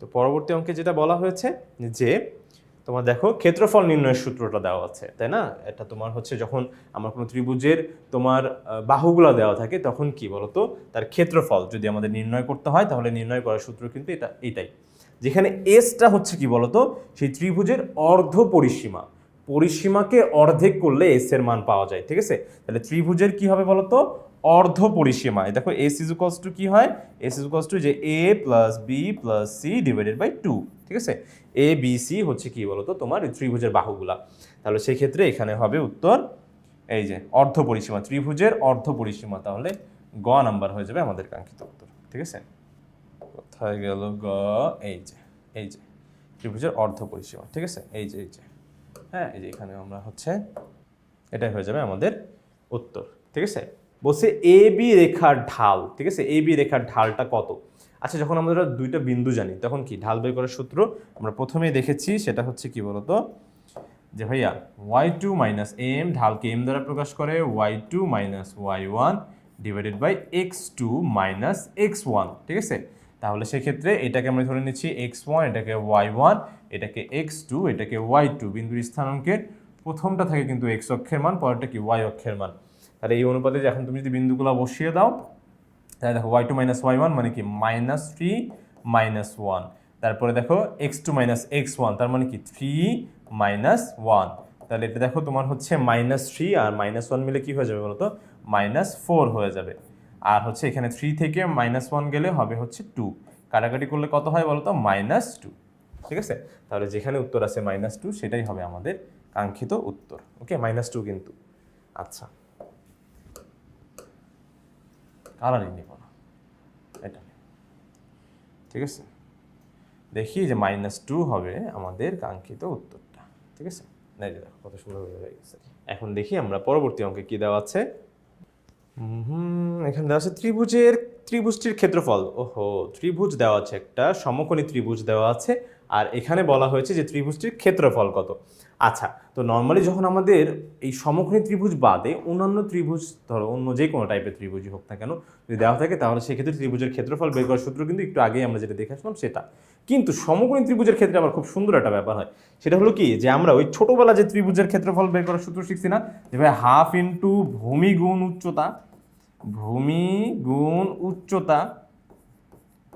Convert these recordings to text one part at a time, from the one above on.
তো পরবর্তী অঙ্কে যেটা বলা হয়েছে যে তোমার দেখো ক্ষেত্রফল নির্ণয়ের সূত্রটা দেওয়া আছে, তাই না? এটা তোমার হচ্ছে যখন আমার কোনো ত্রিভুজের তোমার বাহুগুলো দেওয়া থাকে তখন কি বলতো তার ক্ষেত্রফল যদি আমাদের নির্ণয় করতে হয় তাহলে নির্ণয় করার সূত্র কিন্তু এটাই, যেখানে এসটা হচ্ছে কি বলতো সেই ত্রিভুজের অর্ধ পরিসীমা, পরিসীমাকে অর্ধেক করলে এস এর মান পাওয়া যায়, ঠিক আছে? তাহলে ত্রিভুজের কি হবে বলতো অর্ধ পরিসীমা। দেখো এস ইজ ইকুয়ালস টু কি হয়, এস ইজ ইকুয়ালস টু যে A plus B plus C divided by 2, ঠিক আছে? এ বি সি হচ্ছে কি বলতো তোমার ত্রিভুজের বাহুগুলা। তাহলে সেই ক্ষেত্রে এখানে হবে উত্তর এই যে অর্ধ পরিসীমা, ত্রিভুজের অর্ধ পরিসীমা, তাহলে গ নাম্বার হয়ে যাবে আমাদের কাঙ্ক্ষিত উত্তর, ঠিক আছে? কোথায় গেল গ, এই যে ত্রিভুজের অর্ধ পরিসীমা, ঠিক আছে? এই যে হ্যাঁ, এই যে এখানে আমরা হচ্ছে এটাই হয়ে যাবে আমাদের উত্তর, ঠিক আছে? বলছে এ বি রেখার ঢাল, ঠিক আছে? এ বি রেখার ঢালটা কত? আচ্ছা, যখন আমরা দুইটা বিন্দু জানি তখন কি ঢাল বের করার সূত্র আমরা প্রথমেই দেখেছি, সেটা হচ্ছে কি বলতো যে ভাইয়া y2 মাইনাস এম, ঢালকে এম দ্বারা প্রকাশ করে, y2 minus y1 divided by x2 minus x1, ঠিক আছে? তাহলে সেক্ষেত্রে এটাকে আমরা ধরে নিচ্ছি x1, এটাকে y1, এটাকে x2, এটাকে y2। বিন্দুর স্থানাঙ্কের প্রথমটা থাকে কিন্তু x অক্ষের মান, পরেরটা কি y অক্ষের মান। তাহলে এই অনুপাতে এখন তুমি যদি বিন্দুগুলো বসিয়ে দাও তাহলে দেখো y2 মাইনাস y1 মানে কি -3 -1, তারপরে দেখো x2 মাইনাস x1 তার মানে কি 3 -1, তাহলে এটা দেখো তোমার হচ্ছে -3 আর -1 মিলে কি হয়ে যাবে বলতো -4 হয়ে যাবে। আর হচ্ছে এখানে 3 থেকে -1 গেলে হবে হচ্ছে 2, কাটাকাটি করলে কত হয় বলতো -2, ঠিক আছে? তাহলে যেখানে উত্তর আছে -2 সেটাই হবে আমাদের কাঙ্ক্ষিত উত্তর। ওকে, -2 কিন্তু। আচ্ছা, কালারিং নিব না, এটা ঠিক আছে? দেখি যে -2 হবে আমাদের কাঙ্ক্ষিত উত্তরটা, ঠিক আছে? না, দেখো কত সুন্দর হয়ে গেছে। এখন দেখি আমরা পরবর্তী অঙ্কে কি দেওয়া আছে। এখানে দেওয়া আছে ত্রিভুজটির ক্ষেত্রফল। ওহো, ত্রিভুজ দেওয়া আছে, একটা সমকোণী ত্রিভুজ দেওয়া আছে, আর এখানে বলা হয়েছে যে ত্রিভুজটির ক্ষেত্রফল কত। আচ্ছা, তো নর্মালি যখন আমাদের এই সমকোণী ত্রিভুজ বাদে অন্যান্য ত্রিভুজ, ধরো অন্য যে কোনো টাইপের ত্রিভুজই হোক না কেন, যদি দেওয়া থাকে তাহলে সেক্ষেত্রে ত্রিভুজের ক্ষেত্রফল বের করার সূত্র কিন্তু একটু আগেই আমরা যেটা দেখে আসলাম সেটা। কিন্তু সমকোণী ত্রিভুজের ক্ষেত্রে আবার খুব সুন্দর একটা ব্যাপার হয়, সেটা হলো কি যে আমরা ওই ছোটবেলা যে ত্রিভুজের ক্ষেত্রফল বের করার সূত্র শিখছি না, যে ভাই হাফ ইন্টু ভূমি গুণ উচ্চতা, ভূমি গুণ উচ্চতা।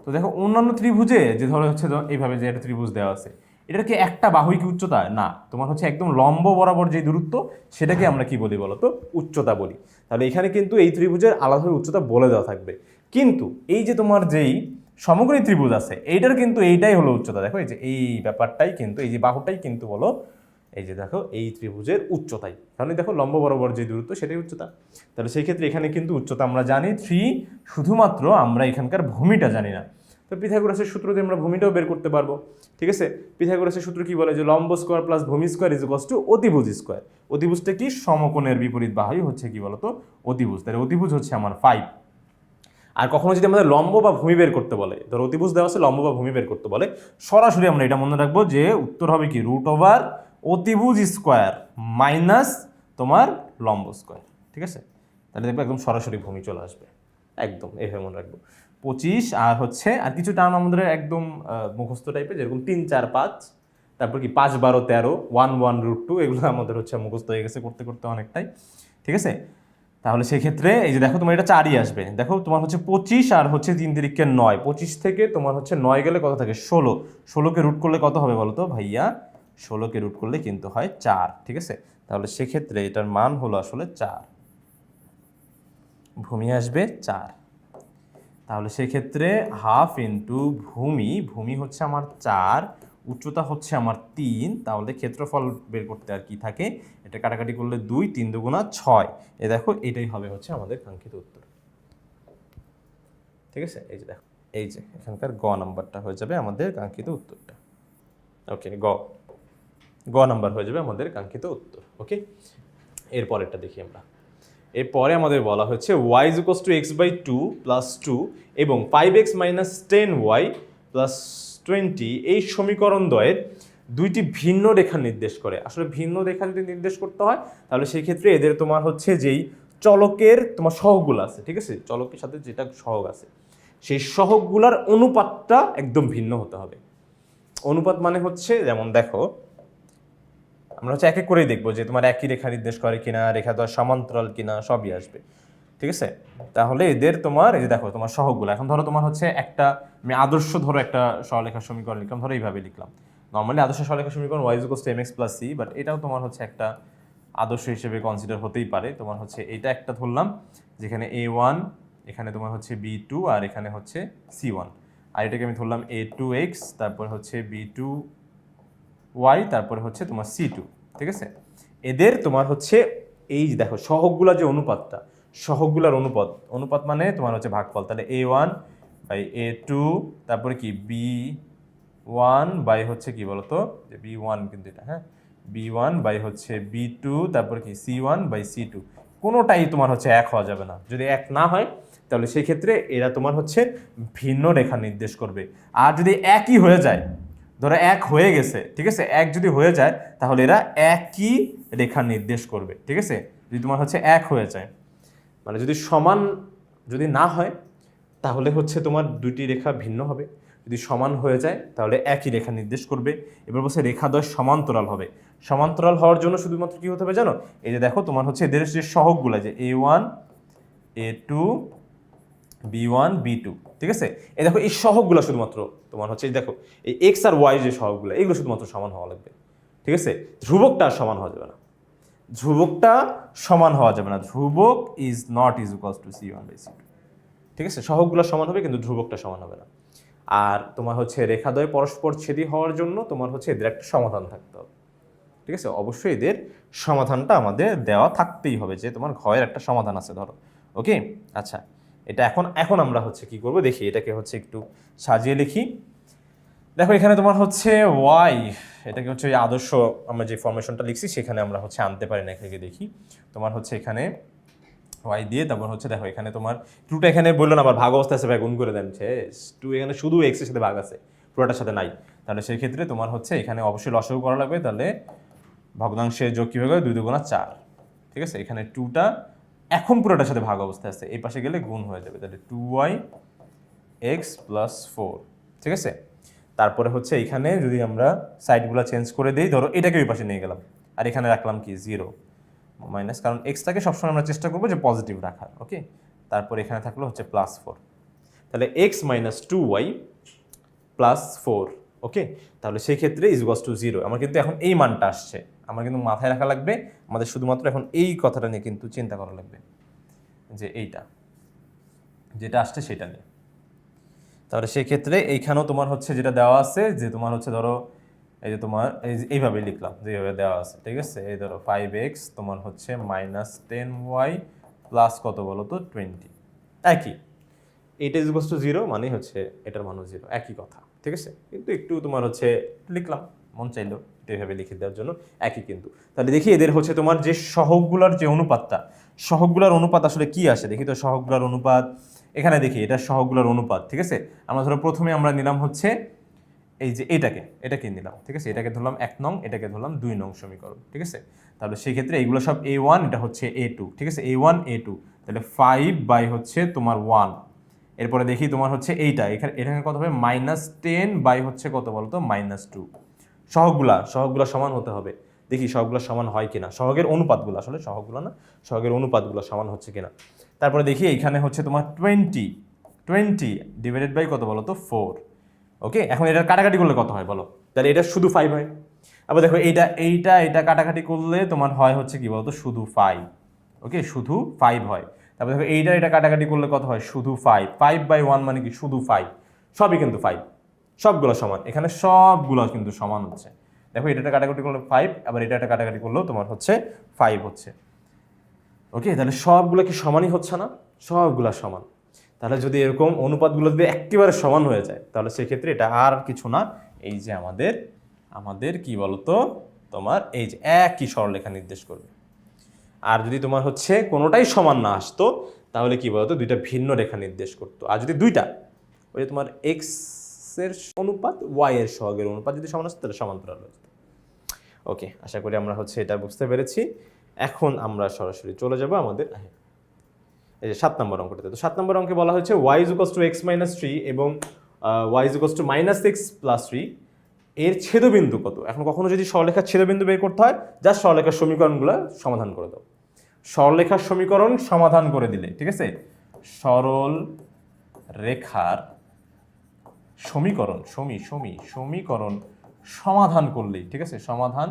তো দেখো অন্যান্য ত্রিভুজে যে ধরো হচ্ছে এইভাবে যে একটা ত্রিভুজ দেওয়া আছে, এটার কি একটা বাহুই কি উচ্চতা? না, তোমার হচ্ছে একদম লম্ব বরাবর যে দূরত্ব সেটাকে আমরা কি বলি বলতো উচ্চতা বলি। তাহলে এখানে কিন্তু এই ত্রিভুজের আলাদাভাবে উচ্চতা বলে দেওয়া থাকবে, কিন্তু এই যে তোমার যেই সমকোণী ত্রিভুজ আছে এইটার কিন্তু এইটাই হলো উচ্চতা। দেখো এই যে এই ব্যাপারটাই কিন্তু, এই যে বাহুটাই কিন্তু বলো এই যে দেখো এই ত্রিভুজের উচ্চতাই, তাহলে দেখো লম্ব বরাবর যে দূরত্ব সেটাই উচ্চতা। তাহলে সেই ক্ষেত্রে এখানে কিন্তু উচ্চতা আমরা জানি 3, শুধুমাত্র আমরা এখানকার ভূমিটা জানি না। তো পিথাগোরাসের সূত্র দিয়ে আমরা ভূমিটাও বের করতে পারবো, ঠিক আছে? পিথাগোরাসের সূত্র কি বলে যে লম্ব স্কোয়ার প্লাস ভূমি স্কোয়ার ইজ ইকুয়ালস টু অতিভুজ স্কোয়ার। অতিভুজটা কি? সমকোণের বিপরীত বাহুই হচ্ছে কি বলতো অতিভুজ। তাহলে অতিভুজ হচ্ছে আমার 5। আর কখনো যদি আমাদের লম্ব বা ভূমি বের করতে বলে, ধরো অতিভুজ দেওয়া আছে লম্ব বা ভূমি বের করতে বলে, সরাসরি আমরা এটা মনে রাখবো যে উত্তর হবে কি √ অতিভুজ স্কোয়ার মাইনাস তোমার লম্ব স্কোয়ার, ঠিক আছে? তাহলে দেখবো একদম সরাসরি ভূমি চলে আসবে, একদম এইভাবে মনে রাখবো। 25 আর হচ্ছে আর কিছু টার্ম আমাদের একদম মুখস্থ টাইপের, যেরকম 3 4 5, তারপর কি 5 12 13, 1 1 √2, এগুলো আমাদের হচ্ছে মুখস্থ হয়ে গেছে করতে করতে অনেকটাই, ঠিক আছে? তাহলে সেক্ষেত্রে এই যে দেখো তোমার এটা 4ই আসবে। দেখো তোমার হচ্ছে 25 আর হচ্ছে 3 তিরিকে 9, 25 থেকে তোমার হচ্ছে 9 গেলে কত থাকে 16, 16কে রুট করলে কত হবে বলো তো ভাইয়া? 16কে রুট করলে কিন্তু হয় 4, ঠিক আছে? তাহলে সেক্ষেত্রে এটার মান হলো আসলে 4, ভূমি আসবে 4। তাহলে সেক্ষেত্রে হাফ ইন্টু ভূমি হচ্ছে আমার 4, উচ্চতা হচ্ছে আমার 3, তাহলে ক্ষেত্রফল বের করতে আর কি থাকে, এটা কাটাকাটি করলে 2, 3 দুগুণা 6। এ দেখো এটাই হবে হচ্ছে আমাদের কাঙ্ক্ষিত উত্তর, ঠিক আছে? এই যে দেখো এই যে এখানকার গ নাম্বারটা হয়ে যাবে আমাদের কাঙ্ক্ষিত উত্তরটা। ওকে, গ নাম্বার হয়ে যাবে আমাদের কাঙ্ক্ষিত উত্তর। ওকে, এরপরেরটা দেখি আমরা। এরপরে আমাদের বলা হচ্ছে y = x/2 + 2 এবং 5x - 10y + 20 এই সমীকরণ দ্বয়ের দুইটি ভিন্ন রেখা নির্দেশ করে। আসলে ভিন্ন রেখা যদি নির্দেশ করতে হয় তাহলে সেই ক্ষেত্রে এদের তোমার হচ্ছে যেই চলকের তোমার সহগগুলো আছে, ঠিক আছে? চলকের সাথে যেটা সহগ আছে সেই সহগগুলার অনুপাতটা একদম ভিন্ন হতে হবে। অনুপাত মানে হচ্ছে যেমন দেখো আমরা হচ্ছে এক এক করেই দেখবো যে তোমার একই রেখা নির্দেশ করে কিনা, রেখা দ্বয় সমান্তরাল কিনা, সবই আসবে। ঠিক আছে, তাহলে এদের তোমার এই যে দেখো তোমার সহগগুলো, এখন ধরো তোমার হচ্ছে একটা আমি আদর্শ ধরো একটা সরলরেখা সমীকরণ লিখলাম, ধরো এইভাবে লিখলাম। নর্মালি আদর্শ সরলরেখা সমীকরণ y = mx + c, বাট এটাও তোমার হচ্ছে একটা আদর্শ হিসেবে কনসিডার হতেই পারে। তোমার হচ্ছে এটা একটা ধরলাম যেখানে a1, এখানে তোমার হচ্ছে b2, আর এখানে হচ্ছে c1, আর এটাকে আমি ধরলাম a2x, তারপর হচ্ছে b2y, তারপরে হচ্ছে তোমার c2। ঠিক আছে, এদের তোমার হচ্ছে এই যে দেখো সহগগুলা যে অনুপাতটা, সহগগুলার অনুপাত, অনুপাত মানে তোমার হচ্ছে ভাগফল, তাহলে a1 বাই a2, তারপরে কি b1 বাই হচ্ছে কি বলতো যে b1 কিন্তু এটা, হ্যাঁ b1 বাই হচ্ছে b2, তারপরে কি c1 বাই c2, কোনোটাই তোমার হচ্ছে এক হওয়া যাবে না। যদি এক না হয় তাহলে সেই ক্ষেত্রে এরা তোমার হচ্ছে ভিন্ন রেখা নির্দেশ করবে। আর যদি একই হয়ে যায়, ধরো এক হয়ে গেছে, ঠিক আছে, এক যদি হয়ে যায় তাহলে এরা একই রেখা নির্দেশ করবে। ঠিক আছে, যদি তোমার হচ্ছে এক হয়ে যায়, মানে যদি সমান যদি না হয় তাহলে হচ্ছে তোমার দুটি রেখা ভিন্ন হবে, যদি সমান হয়ে যায় তাহলে একই রেখা নির্দেশ করবে। এবার বলছে রেখাদ্বয় সমান্তরাল হবে। সমান্তরাল হওয়ার জন্য শুধুমাত্র কি হতে হবে জানো, এই যে দেখো তোমার হচ্ছে এদের যে সহগগুলো যে a1 a2 b1 b2, ঠিক আছে, এই দেখো এই সহগগুলো শুধুমাত্র তোমার হচ্ছে এই দেখো এই এক্স আর ওয়াই যে সহগগুলো, এগুলো শুধুমাত্র সমান হওয়া লাগবে। ঠিক আছে, ধ্রুবকটা আর সমান হওয়া যাবে না, ধ্রুবকটা সমান হওয়া যাবে না, ধ্রুবক is not equals to c1/c2। ঠিক আছে, সহগগুলো সমান হবে কিন্তু ধ্রুবকটা সমান হবে না। আর তোমার হচ্ছে রেখাদ্বয় পরস্পর ছেদি হওয়ার জন্য তোমার হচ্ছে এদের একটা সমাধান থাকতে হবে। ঠিক আছে, অবশ্যই এদের সমাধানটা আমাদের দেওয়া থাকতেই হবে, যে তোমার ঘয়ের একটা সমাধান আছে ধরো। ওকে, আচ্ছা, এটা এখন এখন আমরা হচ্ছে কি করব দেখি, এটাকে হচ্ছে একটু সাজিয়ে লিখি। দেখো এখানে তোমার হচ্ছে ওয়াই, এটাকে হচ্ছে আদর্শ আমরা যে ফরমেশনটা লিখছি সেখানে আমরা হচ্ছে আনতে পারি না, এখানে দেখি তোমার হচ্ছে এখানে ওয়াই দিয়ে, তারপর হচ্ছে দেখো এখানে তোমার টুটা এখানে বললো না আবার ভাগ অবস্থা আছে, ভাই গুণ করে দেন, টু এখানে শুধু এক্স এর সাথে ভাগ আছে, পুরোটার সাথে নাই। তাহলে সেই ক্ষেত্রে তোমার হচ্ছে এখানে অবশ্যই লসাগু করা লাগবে, তাহলে ভগ্নাংশের যোগ কীভাবে হবে, 2 × 4। ঠিক আছে, এখানে টুটা এখন পুরোটার সাথে ভাগ অবস্থায় আছে, এই পাশে গেলে গুণ হয়ে যাবে, তাহলে 2y(x + 4)। ঠিক আছে, তারপরে হচ্ছে এখানে যদি আমরা সাইডগুলো চেঞ্জ করে দিই, ধরো এটাকে ওই পাশে নিয়ে গেলাম, আর এখানে রাখলাম কি 0 মাইনাস, কারণ এক্সটাকে সবসময় আমরা চেষ্টা করবো যে পজিটিভ রাখার। ওকে, তারপর এখানে থাকলো হচ্ছে +4, তাহলে x - 2y + 4। ওকে, তাহলে সেই ক্ষেত্রে = 0। আমার কিন্তু এখন এই মানটা আসছে, আমার কিন্তু মাথায় রাখা লাগবে, আমাদের শুধুমাত্র এখন এই কথাটা নিয়ে কিন্তু চিন্তা করা লাগবে, যে এইটা যেটা আসছে সেটা নিয়ে। তাহলে সেই ক্ষেত্রে এইখানেও তোমার হচ্ছে যেটা দেওয়া আছে, যে তোমার হচ্ছে ধরো এই যে তোমার এইভাবে লিখলাম যেভাবে দেওয়া আছে। ঠিক আছে, এই ধরো 5x তোমার হচ্ছে -10y প্লাস কত বলো তো 20, একই, এইটা = 0 মানে হচ্ছে এটার মানও 0, একই কথা। ঠিক আছে, কিন্তু একটু তোমার হচ্ছে লিখলাম, মন চাইলো এইভাবে লিখে দেওয়ার জন্য, একই কিন্তু। তাহলে দেখি এদের হচ্ছে তোমার যে সহগগুলোর যে অনুপাতটা, সহগগুলোর অনুপাত আসলে কি আসে দেখি তো, সহগগুলোর অনুপাত এখানে দেখি, এটা সহগগুলোর অনুপাত। ঠিক আছে, আমরা ধরো প্রথমে আমরা নিলাম হচ্ছে এই যে এটাকে নিলাম। ঠিক আছে, এটাকে ধরলাম 1 নং, এটাকে ধরলাম 2 নং সমীকরণ। ঠিক আছে, তাহলে সেই ক্ষেত্রে এইগুলো সব a1, এটা হচ্ছে a2। ঠিক আছে, a1 a2, তাহলে 5 বাই হচ্ছে তোমার 1। এরপরে দেখি তোমার হচ্ছে এইটা, এখানে কত হবে -10 বাই হচ্ছে কত বলতো -2। সহগগুলা সমান হতে হবে, দেখি সহগগুলো সমান হয় কিনা, সহগের অনুপাতগুলো, আসলে সহগগুলো না, সহগের অনুপাতগুলো সমান হচ্ছে কিনা। তারপরে দেখি এইখানে হচ্ছে তোমার 20 ডিভাইডেড বাই কত বলো তো 4। ওকে, এখন এটা কাটাকাটি করলে কত হয় বলো, তাহলে এটা শুধু 5 হয়। আবার দেখো এইটা কাটাকাটি করলে তোমার হয় হচ্ছে কি বলতো শুধু 5। ওকে, শুধু 5 হয়। তারপর দেখো এটা কাটাকাটি করলে কত হয়, শুধু 5/1 মানে কি শুধু 5, সবই কিন্তু 5, সবগুলো সমান, এখানে সবগুলো কিন্তু সমান হচ্ছে। দেখো এটা কাটাকাটি করলে 5, আবার এটা কাটাকাটি করলেও তোমার হচ্ছে 5 হচ্ছে। ওকে, তাহলে সবগুলো কি সমানই হচ্ছে না, সবগুলা সমান। তাহলে যদি এরকম অনুপাতগুলো যদি একেবারে সমান হয়ে যায় তাহলে সেক্ষেত্রে এটা আর কিছু না, এই যে আমাদের কি বলতো তোমার এই যে একই সরলরেখা নির্দেশ করবে। আর যদি তোমার হচ্ছে কোনোটাই সমান না আসতো তাহলে কি বলতো দুইটা ভিন্ন রেখা নির্দেশ করতো। আর যদি দুইটা ওই যে তোমার এক্স এর অনুপাত ওয়াই এর সহগের অনুপাত যদি সমান আসতো তাহলে সমান্তরাল হয়ে যেত। ওকে, আশা করি আমরা হচ্ছে এটা বুঝতে পেরেছি। এখন আমরা সরাসরি চলে যাব আমাদের এই যে 7 নম্বর অঙ্কটাতে। তো 7 নম্বর অঙ্কে বলা হয়েছে y = x - 3 এবং y = -x + 3, এর ছেদবিন্দু কত। এখন কখনো যদি সরলরেখার ছেদবিন্দু বের করতে হয়, জাস্ট সরলরেখার সমীকরণগুলো সমাধান করে দাও। সরলরেখার সমীকরণ সমাধান করে দিলে, ঠিক আছে, সরল রেখার সমীকরণ সমীকরণ সমাধান করলেই, ঠিক আছে, সমাধান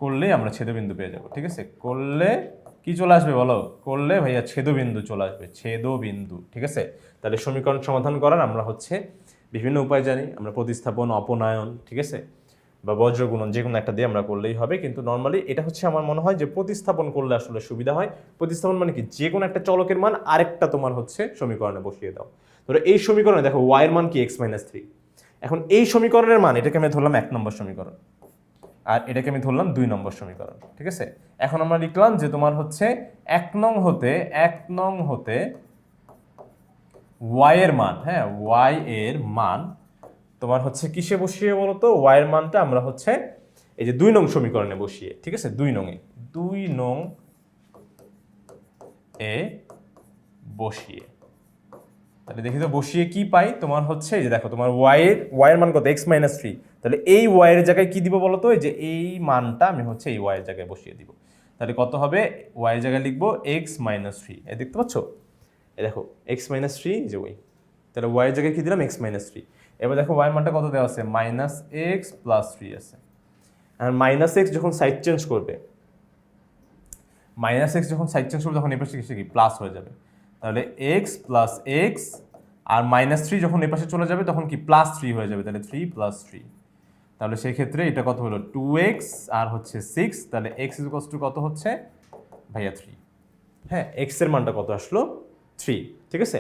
করলে আমরা ছেদবিন্দু পেয়ে যাব, ঠিক আছে। করলে কি চলে আসবে বলো, করলে ভাইয়া ছেদবিন্দু চলে আসবে, ছেদবিন্দু, ঠিক আছে। তাহলে সমীকরণ সমাধান করার আমরা হচ্ছে বিভিন্ন উপায় জানি, আমরা প্রতিস্থাপন, অপনয়ন, ঠিক আছে, বা বজ্রগুণন, যে কোনো একটা দিয়ে আমরা করলেই হবে। কিন্তু নর্মালি এটা হচ্ছে আমার মনে হয় যে প্রতিস্থাপন করলে আসলে সুবিধা হয়। প্রতিস্থাপন মানে কি, যে কোনো একটা চলকের মান আরেকটা তোমার হচ্ছে সমীকরণে বসিয়ে দাও। ধরো এই সমীকরণে দেখো y এর মান কি x-3। এখন এই সমীকরণের মান, এটাকে আমি ধরলাম 1 নম্বর সমীকরণ, আর এটাকে আমি ধরলাম 2 নম্বর সমীকরণ, ঠিক আছে। এখন আমরা লিখলাম যে তোমার হচ্ছে 1 নং হতে y এর মান, হ্যাঁ, y এর মান তোমার হচ্ছে কিসে বসিয়ে বলো তো, y এর মানটা আমরা হচ্ছে এই যে 2 নং সমীকরণে বসিয়ে, ঠিক আছে, 2 নং এ বসিয়ে, তাহলে দেখি তো বসিয়ে কি পাই। তোমার হচ্ছে এই যে দেখো, তোমার y এর মান কত, x-3। তাহলে এই y এর জায়গায় কি দিব বলো তো, এই যে এই মানটা আমি হচ্ছে এই y এর জায়গায় বসিয়ে দিব। তাহলে কত হবে, y এর জায়গায় লিখবো x-3। এই দেখতে পাচ্ছ, এই দেখো x-3 যে y, তাহলে y এর জায়গায় কি দিলাম, x-3। এবার দেখো y এর মানটা কত দেওয়া আছে, -x+3 আছে। আর -x যখন সাইড চেঞ্জ করবে, তখন এই পাশে কি প্লাস হয়ে যাবে। তাহলে x প্লাস এক্স আর -3 যখন এই পাশে চলে যাবে তখন কি +3 হয়ে যাবে। তাহলে 3 + 3, তাহলে সেই ক্ষেত্রে এটা কত হলো, 2x আর হচ্ছে 6। তাহলে x কত হচ্ছে ভাইয়া 3। হ্যাঁ, x এর মানটা কত আসলো, 3, ঠিক আছে।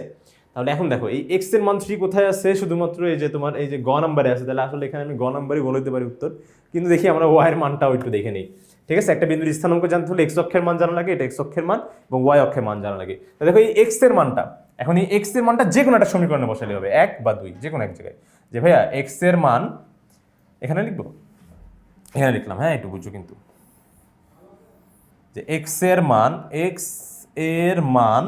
তাহলে এখন দেখো এই x এর মান 3 কোথায় আছে, শুধুমাত্র এই যে তোমার এই যে গ নাম্বারে আছে। তাহলে আসলে এখানে আমি গ নাম্বারই বলে দিতে পারি উত্তর, কিন্তু দেখি আমরা y এর মানটাও একটু দেখে নিই, ঠিক আছে। একটা বিন্দুর স্থানাঙ্ক জানতে হলে x অক্ষের মান জানা লাগে, এটা x অক্ষের মান, এবং y অক্ষের মান জানা লাগে। তো দেখো এই x এর মানটা, এখন এই x এর মানটা যে কোনো একটা সমীকরণে বসালে হবে, 1 বা 2, যে কোনো এক জায়গায়। যে ভাইয়া x এর মান এখানে লিখবো, এখানে লিখলাম, হ্যাঁ, একটু বুঝছো কিন্তু, যে x এর মান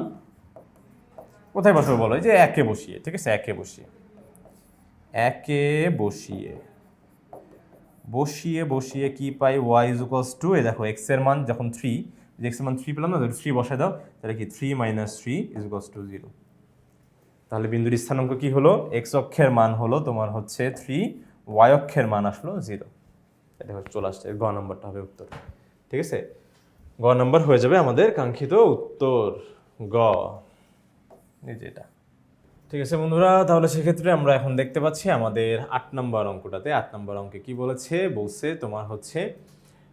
কোথায় বসাবো বলো, যে একে বসিয়ে, ঠিক আছে, একে বসিয়ে কি পাই, y = এই দেখো x এর মান যখন 3, যে x এর মান 3 পেলাম না, 3 বসায় দাও, তাহলে কি 3 - 3 = 0। তাহলে বিন্দুর স্থানাঙ্ক কি হলো, x অক্ষের মান হলো তোমার হচ্ছে 3, y অক্ষের মান আসলো 0। এটা চলে আসছে, গ নম্বরটা হবে উত্তর, ঠিক আছে। গ নম্বর হয়ে যাবে আমাদের কাঙ্ক্ষিত উত্তর, গ, এই যে এটা, ঠিক আছে বন্ধুরা। তাহলে সেক্ষেত্রে আমরা এখন দেখতে পাচ্ছি আমাদের 8 নম্বর অঙ্কটাতে, 8 নম্বর অঙ্কে কি বলছে তোমার হচ্ছে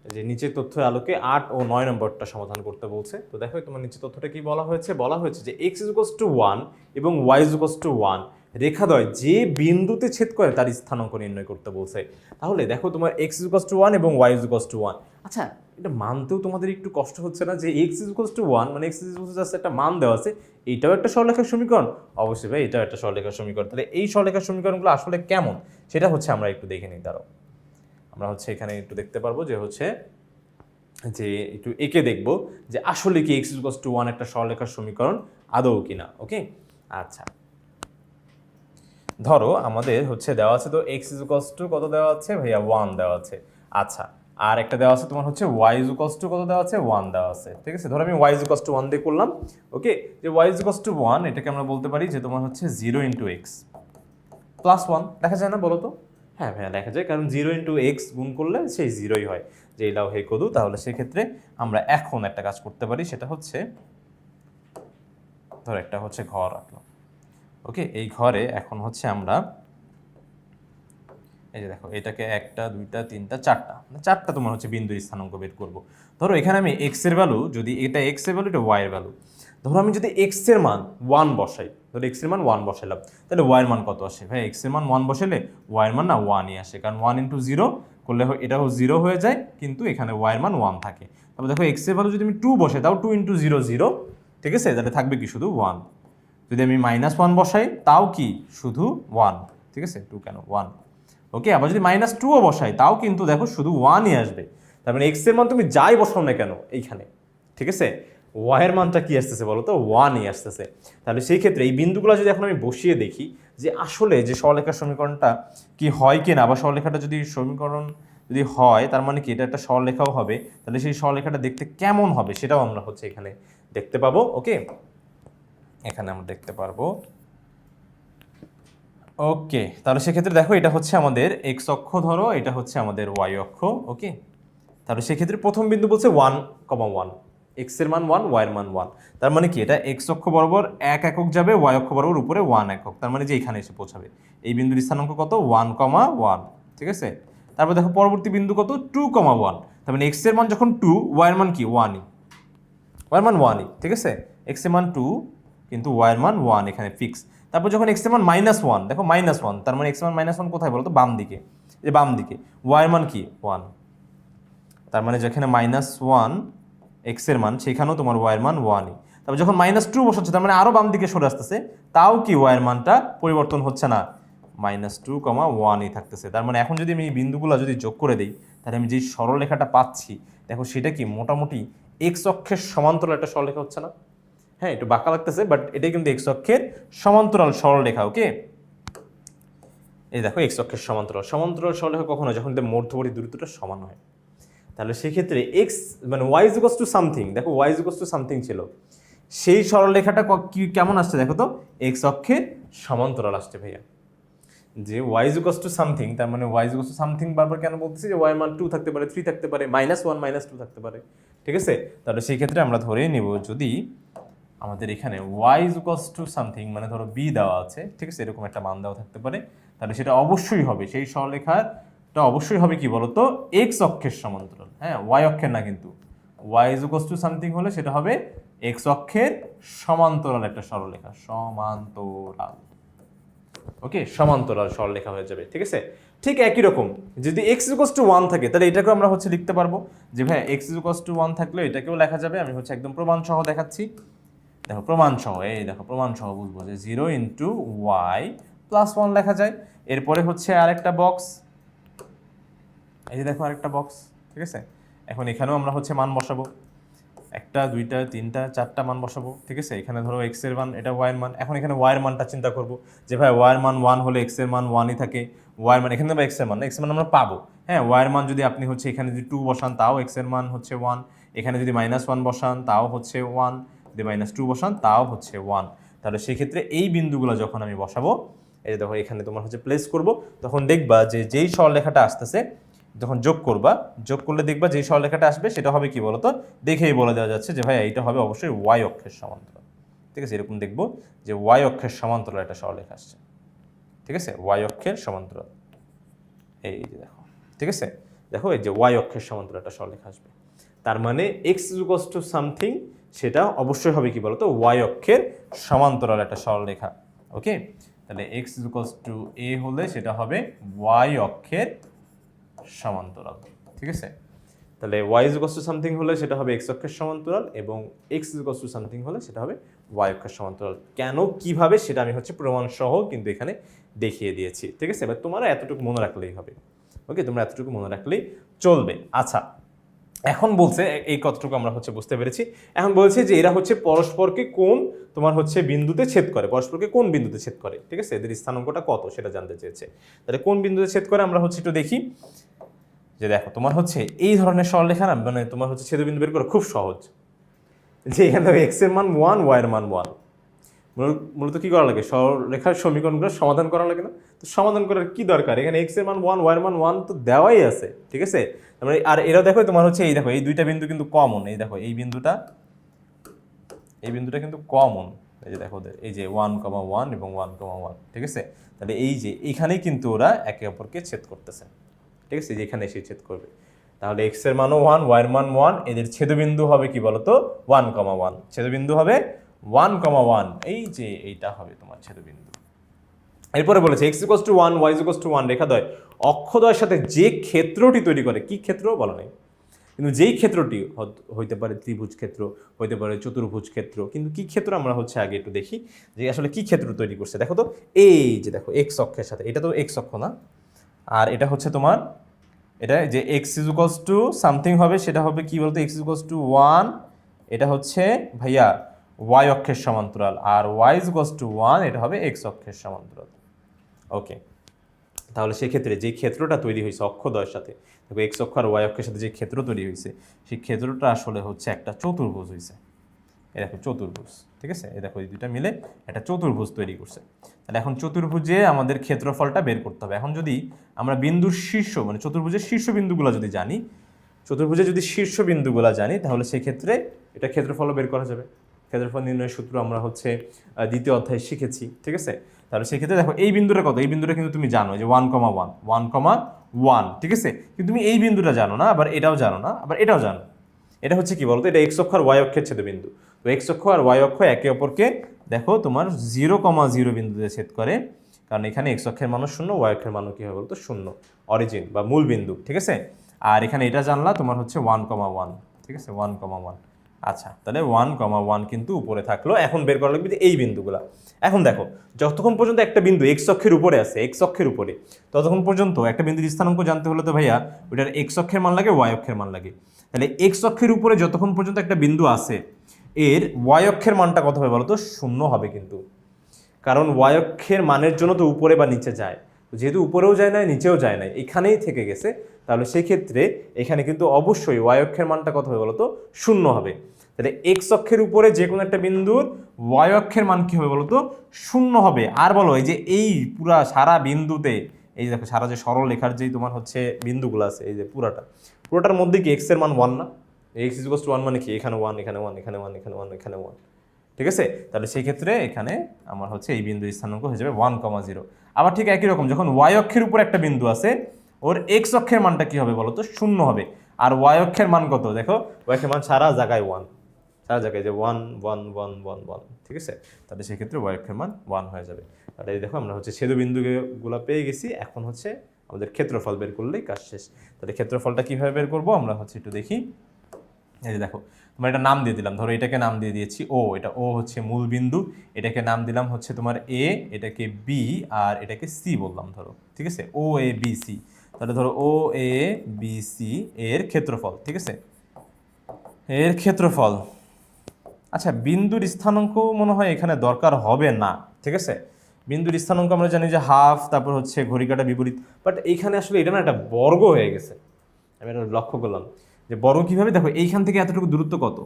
যে নিচের তথ্যের আলোকে 8 ও 9 নম্বরটা সমাধান করতে বলছে। তো দেখো তোমার নিচের তথ্যটা কি বলা হয়েছে যে x = 1 এবং y = 1 রেখাদ্বয় যে বিন্দুতে ছেদ করে তার স্থানাঙ্ক নির্ণয় করতে বলছে। তাহলে দেখো তোমার x = 1 এবং y = 1। আচ্ছা, এটা মানতেও তোমাদের একটু কষ্ট হচ্ছে না, যে x = 1 মানে x জাস্ট একটা মান দেওয়া আছে, এটাও একটা সরলরেখার সমীকরণ? অবশ্যই ভাই, এটাও একটা সরলরেখার সমীকরণ। তাহলে এই সরলরেখার সমীকরণগুলো আসলে কেমন সেটা হচ্ছে আমরা একটু দেখে নিই। দাঁড়াও, আমরা হচ্ছে এখানে একটু দেখতে পারবো যে হচ্ছে যে একটু এঁকে দেখবো যে আসলে কি x = 1 একটা সরলরেখার সমীকরণ আদৌ কিনা। ওকে, আচ্ছা, ধরো আমাদের হচ্ছে দেওয়া আছে, তো x কত দেওয়া আছে ভাইয়া, 1 দেওয়া আছে। আচ্ছা, আর একটা দেওয়া আছে তোমার হচ্ছে y কত দেওয়া আছে, 1 দেওয়া আছে, ঠিক আছে। ধরো আমি y 1 দিয়ে করলাম। ওকে, যে y 1, এটাকে আমরা বলতে পারি যে তোমার হচ্ছে 0 × x + 1, দেখা যায় না বলো তো? হ্যাঁ ভাইয়া, দেখা যায়, কারণ 0 × x গুণ করলে সেই 0ই হয়, যে এলাও হে কদু। তাহলে সেক্ষেত্রে আমরা এখন একটা কাজ করতে পারি, সেটা হচ্ছে ধর একটা হচ্ছে ঘর রাখলাম। ওকে, এই ঘরে এখন হচ্ছে আমরা এই যে দেখো, এটাকে 1 2 3 4টা তোমার হচ্ছে বিন্দুর স্থানাঙ্ক বের করব। ধরো এখানে আমি x এর ভ্যালু, যদি এটা x এর ভ্যালু, এটা y এর ভ্যালু, ধরো আমি যদি x এর মান 1 বসাই, ধরো x এর মান 1 বসাইলাম, তাহলে y এর মান কত আসে ভাই? x এর মান 1 বসালে y এর মান না 1ই আসে, কারণ 1 × 0 করলে এটাও 0 হয়ে যায়, কিন্তু এখানে y এর মান 1 থাকে। তারপর দেখো x এর ভ্যালু যদি আমি 2 বসাই, তাও 2 × 0 0, ঠিক আছে, তাহলে থাকবে কি শুধু 1। যদি আমি -1 বসাই, তাও কি শুধু 1, ঠিক আছে, 2 কেন 1। ওকে, আবার যদি -2ও বসাই, তাও কিন্তু দেখো শুধু 1ই আসবে। তার মানে x এর মান তুমি যাই বসাও না কেন এইখানে, ঠিক আছে, y এর মানটা কি আসতেছে বলো তো, 1ই আসতেছে। তাহলে সেই ক্ষেত্রে এই বিন্দুগুলো যদি এখন আমি বসিয়ে দেখি যে আসলে যে সরলরেখার সমীকরণটা কি হয় কি না, বা সরলরেখাটা যদি সমীকরণ যদি হয় তার মানে কি এটা একটা সরলরেখাও হবে, তাহলে সেই সরলরেখাটা দেখতে কেমন হবে সেটাও আমরা হচ্ছে এখানে দেখতে পাবো। ওকে, এখানে আমরা দেখতে পারবো। ওকে, তাহলে সেক্ষেত্রে দেখো এটা হচ্ছে আমাদের এক্স অক্ষ ধরো, এটা হচ্ছে আমাদের ওয়াই অক্ষ। ওকে, তাহলে সেক্ষেত্রে প্রথম বিন্দু বলছে 1,1, এক্স এর মান 1, ওয়াই এর মান 1। তার মানে কি এটা এক্স অক্ষ বরাবর 1 একক যাবে, ওয়াই অক্ষ বরাবর উপরে 1 একক, তার মানে যে এখানে এসে পৌঁছাবে। এই বিন্দুর স্থানাঙ্ক কত? 1,1, ঠিক আছে। তারপর দেখো পরবর্তী বিন্দু কত? 2,1, তার মানে এক্স এর মান যখন 2, ওয়াই এর মান কি? 1ই, ওয়াই এর মান 1ই, ঠিক আছে। এক্স এর মান 2 কিন্তু ওয়াই এর মান 1 এখানে ফিক্স। তারপর যখন এক্স এর মান -1, দেখো -1, তার মানে এক্স এর মান -1 কোথায় বলো তো? বাম দিকে, এই বাম দিকে। ওয়াই এর মান কি? 1, তার মানে যেখানে -1 এক্স এর মান সেখানেও তোমার ওয়াই এর মান 1ই। তারপর যখন -2 বসাচ্ছে তার মানে আরো বাম দিকে সরে আসতেছে, তাও কি ওয়াই এর মানটা পরিবর্তন হচ্ছে না, -2,1ই থাকতেছে। তার মানে এখন যদি আমি এই বিন্দুগুলো যদি যোগ করে দিই তাহলে আমি যে সরলরেখাটা পাচ্ছি দেখো সেটা কি মোটামুটি এক্স অক্ষের সমান্তরাল একটা সরলরেখা হচ্ছে না? হ্যাঁ, একটু বাঁকা লাগতেছে বাট এটাই কিন্তু এক্স অক্ষের সমান্তরাল সরলরেখা। ওকে, এই দেখো এক্স অক্ষের সমান্তরাল সমান্তরাল সরলরেখা কখন হয়? যখন মধ্যবর্তী দূরত্বটা সমান হয়। তাহলে সেক্ষেত্রে এক্স মানে Y is equals to something, দেখো Y is equals to something ছিল, সেই সরলরেখাটা কি কেমন আসছে দেখো তো? এক্স অক্ষের সমান্তরাল আসছে ভাইয়া। যে y is equals to something, তার মানে Y is equals to something বারবার কেন বলতেছি? যে ওয়াই মান 2 থাকতে পারে, 3 থাকতে পারে, -1 -2 থাকতে পারে, ঠিক আছে। তাহলে সেই ক্ষেত্রে আমরা ধরে নিব যদি আমাদের এখানে y is equals to something মানে ধরো বি দেওয়া আছে, ঠিক আছে, এরকম একটা মান দেওয়া থাকতে পারে, তাহলে সেটা অবশ্যই হবে, সেই সরলরেখাটা অবশ্যই হবে কি বলতো? এক্স অক্ষের সমান্তরাল, হ্যাঁ, ওয়াই অক্ষের না কিন্তু। Y is equals to something হলে সেটা হবে এক্স অক্ষের সমান্তরাল একটা সরলরেখা, সমান্তরাল। ওকে, সমান্তরাল সরলরেখা হয়ে যাবে, ঠিক আছে। ঠিক একই রকম যদি x ইকুয়ালস টু 1 থাকে তাহলে এটাকেও আমরা হচ্ছে লিখতে পারবো যে ভাই x ইকুয়ালস টু 1 থাকলে এটাকেও লেখা যাবে। আমি হচ্ছে একদম প্রমাণ সহ দেখাচ্ছি, দেখো প্রমাণ সহ, এই দেখো প্রমাণ সহ বুঝবো যে 0 × y + 1 লেখা যায়। এরপরে হচ্ছে আরেকটা বক্স, এই যে দেখো আরেকটা বক্স, ঠিক আছে। এখন এখানেও আমরা হচ্ছে মান বসাবো, 1টা 2টা 3টা 4টা মান বসাবো, ঠিক আছে। এখানে ধরো এক্স এর মান, এটা ওয়াই এর মান। এখন এখানে ওয়াই এর মানটা চিন্তা করবো যে ভাই ওয়াই এর মান 1 হলে এক্স এর মান 1ই থাকে, ওয়াই এর মান এখানে বা এক্স এর মান না, এক্স এর মান আমরা পাবো, হ্যাঁ। ওয়াই এর মান যদি আপনি হচ্ছে এখানে যদি 2 বসান তাও এক্স এর মান হচ্ছে 1, এখানে যদি -1 বসান তাও হচ্ছে 1, যদি -2 বসান তাও হচ্ছে 1। তাহলে সেক্ষেত্রে এই বিন্দুগুলো যখন আমি বসাবো, এই যে দেখো এখানে তোমার হচ্ছে প্লেস করব, তখন দেখবা যে যেই সরলরেখাটা আসতেছে যখন যোগ করবা, যোগ করলে দেখবা যে সরলরেখাটা আসবে সেটা হবে কি বলতো? দেখেই বলে দেওয়া যাচ্ছে যে ভাই এইটা হবে অবশ্যই ওয়াই অক্ষের সমান্তরাল, ঠিক আছে। এরকম দেখবো যে ওয়াই অক্ষের সমান্তরাল একটা সরলরেখা আসছে, ঠিক আছে, ওয়াই অক্ষের সমান্তরাল, এই যে দেখো, ঠিক আছে। দেখো এই যে ওয়াই অক্ষের সমান্তরাল একটা সরলরেখা আসবে, তার মানে এক্স ইকুয়ালস টু সামথিং সেটা অবশ্যই হবে কি বলতো? ওয়াই অক্ষের সমান্তরাল একটা সরলরেখা। ওকে, তাহলে এক্স ইকুয়ালস টু এ হলে সেটা হবে ওয়াই অক্ষের সমান্তরাল, ঠিক আছে। তাহলে y is equals to something হলে সেটা হবে এক্স অক্ষের সমান্তরাল, এবং x is equals to something হলে সেটা হবে ওয়াই অক্ষের সমান্তরাল। কেন কিভাবে সেটা আমি হচ্ছে প্রমাণ সহ কিন্তু এখানে দেখিয়ে দিয়েছি, ঠিক আছে। এবার তোমরা এতটুকু মনে রাখলেই হবে। ওকে, তোমরা এতটুকু মনে রাখলেই চলবে। আচ্ছা, এখন বলছে এই কতটুকু আমরা হচ্ছে বুঝতে পেরেছি। এখন বলছে যে এরা হচ্ছে পরস্পরকে কোন তোমার হচ্ছে বিন্দুতে ছেদ করে, পরস্পরকে কোন বিন্দুতে ছেদ করে, ঠিক আছে, এদের স্থানাঙ্কটা কত সেটা জানতে চেয়েছে। তাহলে কোন বিন্দুতে ছেদ করে আমরা হচ্ছে একটু দেখি। যে দেখো তোমার হচ্ছে এই ধরনের সরলরেখা না, মানে তোমার হচ্ছে ছেদবিন্দু বের করা খুব সহজ। যে এখানে এক্স এর মান 1, ওয়াই এর মান 1, মূলত কি করা লাগে? সরলরেখার সমীকরণগুলো সমাধান করা লাগে না? তো সমাধান করার কি দরকার? এখানে এক্স এর মান 1, ওয়াই এর মান 1 তো দেওয়াই আছে, ঠিক আছে। তারপরে আর এরা দেখো তোমার হচ্ছে এই দেখো এই দুইটা বিন্দু কিন্তু কমন, এই দেখো এই বিন্দুটা কিন্তু কমন, এই যে দেখো এই যে 1,1 এবং 1,1, ঠিক আছে। তাহলে এই যে এখানেই কিন্তু ওরা একে অপরকে ছেদ করতেছে, ঠিক আছে, যেখানে এসে ছেদ করবে। তাহলে এক্স এর মানও 1, ওয়াই এর মান 1, এদের ছেদবিন্দু হবে কি বলতো? 1,1, ছেদবিন্দু হবে 1,1, এই যে এইটা হবে তোমার ছেদবিন্দু। এরপরে বলেছে x equals to 1, y equals to 1 রেখাদ্বয় অক্ষদ্বয়ের সাথে যে ক্ষেত্রটি তৈরি করে, কি ক্ষেত্র বলা নেই, কিন্তু যেই ক্ষেত্রটি হইতে পারে ত্রিভুজ ক্ষেত্র, হইতে পারে চতুর্ভুজ ক্ষেত্র, কিন্তু কি ক্ষেত্র আমরা হচ্ছে আগে একটু দেখি যে আসলে কি ক্ষেত্র তৈরি করছে। দেখো তো এই যে দেখো এক্স অক্ষের সাথে, এটা তো এক্স অক্ষ না, আর এটা হচ্ছে তোমার এটা যে এক্স ইকুয়ালস টু সামথিং হবে সেটা হবে কি বলতো? এক্স ইকুয়ালস টু 1, এটা হচ্ছে ভাইয়া ওয়াই অক্ষের সমান্তরাল, আর ওয়াই ইকুয়ালস টু 1 এটা হবে এক্স অক্ষের সমান্তরাল, ওকে, তাহলে সেক্ষেত্রে যে ক্ষেত্রটা তৈরি হয়েছে অক্ষদ্বয়ের সাথে, দেখো এক্স অক্ষ আর ওয়াই অক্ষের সাথে যে ক্ষেত্র তৈরি হয়েছে, সেই ক্ষেত্রটা আসলে হচ্ছে একটা চতুর্ভুজ হয়েছে। এ দেখো চতুর্ভুজ, ঠিক আছে, এ দেখো এই দুইটা মিলে একটা চতুর্ভুজ তৈরি করছে। তাহলে এখন চতুর্ভুজে আমাদের ক্ষেত্রফলটা বের করতে হবে। এখন যদি আমরা বিন্দুর শীর্ষ মানে চতুর্ভুজের শীর্ষবিন্দুগুলো যদি জানি, চতুর্ভুজে যদি শীর্ষবিন্দুগুলো জানি, তাহলে সেই ক্ষেত্রে এটা ক্ষেত্রফলও বের করা যাবে। ক্ষেত্রফল নির্ণয়ের সূত্র আমরা হচ্ছে দ্বিতীয় অধ্যায়ে শিখেছি, ঠিক আছে। তাহলে সেক্ষেত্রে দেখো এই বিন্দুটা কত, এই বিন্দুটা কিন্তু তুমি জানো যে 1,1 ঠিক আছে, কিন্তু তুমি এই বিন্দুটা জানো না, আবার এটাও জানো না, আবার এটাও জানো। এটা হচ্ছে কি বলতো, এটা এক্স অক্ষ আর ওয়াই অক্ষের ছেদবিন্দু। তো এক্স অক্ষ আর ওয়াই অক্ষ একে অপরকে দেখো তোমার 0,0 বিন্দুতে ছেদ করে, কারণ এখানে এক্স অক্ষের মানও 0, ওয়াই অক্ষের মানও কি হবে বলতো 0, অরিজিন বা মূল বিন্দু, ঠিক আছে। আর এখানে এটা জানলা তোমার হচ্ছে 1,1, ঠিক আছে, 1,1। আচ্ছা, তাহলে 1,1 কিন্তু উপরে থাকলো। এখন বের করা লাগবে যে এই বিন্দুগুলা। এখন দেখো, যতক্ষণ পর্যন্ত একটা বিন্দু এক্স অক্ষের উপরে আছে, এক্স অক্ষের উপরে, ততক্ষণ পর্যন্ত একটা বিন্দুর স্থানাঙ্ক জানতে হলে তো ভাইয়া ওইটার এক্স অক্ষের মান লাগে, ওয়াই অক্ষের মান লাগে। তাহলে এক্স অক্ষের উপরে যতক্ষণ পর্যন্ত একটা বিন্দু আছে, এর ওয়াই অক্ষের মানটা কত হবে বলো তো? 0 হবে কিন্তু, কারণ ওয়াই অক্ষের মানের জন্য তো উপরে বা নিচে যায়, যেহেতু উপরেও যায় না নিচেও যায় না, এখানেই থেকে গেছে, তাহলে সেই ক্ষেত্রে এখানে কিন্তু অবশ্যই ওয়াই অক্ষের মানটা কত হবে বলো তো? 0 হবে। তাহলে এক্স অক্ষের উপরে যে কোনো একটা বিন্দুর ওয়াই অক্ষের মান কি হবে বলো তো? 0 হবে। আর বলো এই যে এই পুরা সারা বিন্দুতে, এই দেখো সারা যে সরল রেখার যেই তোমার হচ্ছে বিন্দুগুলো আছে, এই যে পুরোটার মধ্যে কি এক্স এর মান 1 না? এক্স ইজ ইকুয়ালস টু 1 মানে কি, এখানে 1, এখানে 1, এখানে 1, এখানে 1, এখানে 1, ঠিক আছে। তাহলে সেই ক্ষেত্রে এখানে আমার হচ্ছে এই বিন্দুর স্থানাঙ্ক হয়ে যাবে 1,0। আবার ঠিক একই রকম যখন ওয়াই অক্ষের উপর একটা বিন্দু আছে, ওর এক্স অক্ষের মানটা কি হবে বলো তো? 0 হবে। আর ওয়াই অক্ষের মান কত দেখো, ওয়াই অক্ষের মান সারা জায়গায় 1, সারা জায়গায় যে 1 1 1 1 1, ঠিক আছে। তাহলে সেই ক্ষেত্রে ওয়াই অক্ষের মান 1 হয়ে যাবে। তাহলে এই দেখো আমরা হচ্ছে ছেদবিন্দুগুলো পেয়ে গেছি। এখন হচ্ছে আমাদের ক্ষেত্রফল বের করলেই কাজ শেষ। তাহলে ক্ষেত্রফলটা কিভাবে বের করবো আমরা হচ্ছে একটু দেখি। এই যে দেখো, তোমার এটা নাম দিয়ে দিলাম, ধরো এটাকে নাম দিয়ে দিয়েছি ও, এটা ও হচ্ছে মূল বিন্দু, এটাকে নাম দিলাম হচ্ছে তোমার এ, এটাকে বি, আর এটাকে সি বললাম ধরো, ঠিক আছে, ও এ বি সি। তাহলে ধরো ও এ বি সি এর ক্ষেত্রফল, ঠিক আছে, এর ক্ষেত্রফল। আচ্ছা, বিন্দুর স্থানাঙ্ক মনে হয় এখানে দরকার হবে না, ঠিক আছে। বিন্দুর স্থানাঙ্ক আমরা জানি যে হাফ, তারপর হচ্ছে ঘড়ি কাঁটা বিপরীত, বাট এইখানে আসলে এটা না একটা বর্গ হয়ে গেছে। আমি এটা লক্ষ্য করলাম যে বর্গ কিভাবে, দেখো এইখান থেকে এতটুকু দূরত্ব কত,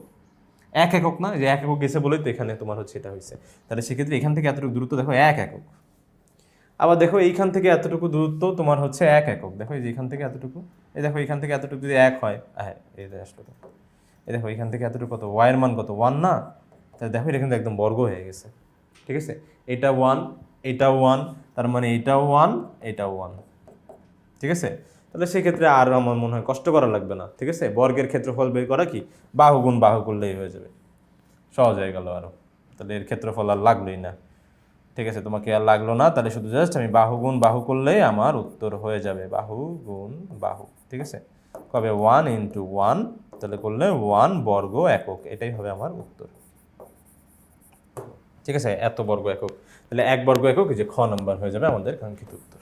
1 একক না, যে 1 একক গেছে বলেই তো এখানে তোমার হচ্ছে এটা হয়েছে। তাহলে সেক্ষেত্রে এখান থেকে এতটুকু দূরত্ব দেখো 1 একক। আবার দেখো এইখান থেকে এতটুকু দূরত্ব তোমার হচ্ছে 1 একক। দেখো এই যে এখান থেকে এতটুকু, এই দেখো এখান থেকে এতটুকু যদি 1 হয়, হ্যাঁ এই যে আসলে এই দেখো এখান থেকে এতটুকু কত, ওয়াইয়ের মান কত, 1 না? তাহলে দেখো এটা কিন্তু একদম বর্গ হয়ে গেছে, ঠিক আছে। এটা 1, এটা 1, তার মানে এটাও 1, এটাও 1, ঠিক আছে। তাহলে সেক্ষেত্রে আর আমার মনে হয় কষ্ট করা লাগবে না, ঠিক আছে। বর্গের ক্ষেত্রফল বের করা কি, বাহু গুণ বাহু করলেই হয়ে যাবে, সহজ হয়ে গেল আরো। তাহলে এর ক্ষেত্রফল আর লাগলোই না, ঠিক আছে, তোমাকে আর লাগলো না। তাহলে শুধু জাস্ট আমি বাহু গুণ বাহু করলেই আমার উত্তর হয়ে যাবে, বাহু গুণ বাহু, ঠিক আছে। কবে 1 ইন্টু 1, তাহলে করলে 1 বর্গ একক, এটাই হবে আমার উত্তর, ঠিক আছে। এত বর্গ একক, তাহলে 1 বর্গ একক, যে খ নাম্বার হয়ে যাবে আমাদের কাঙ্ক্ষিত উত্তর।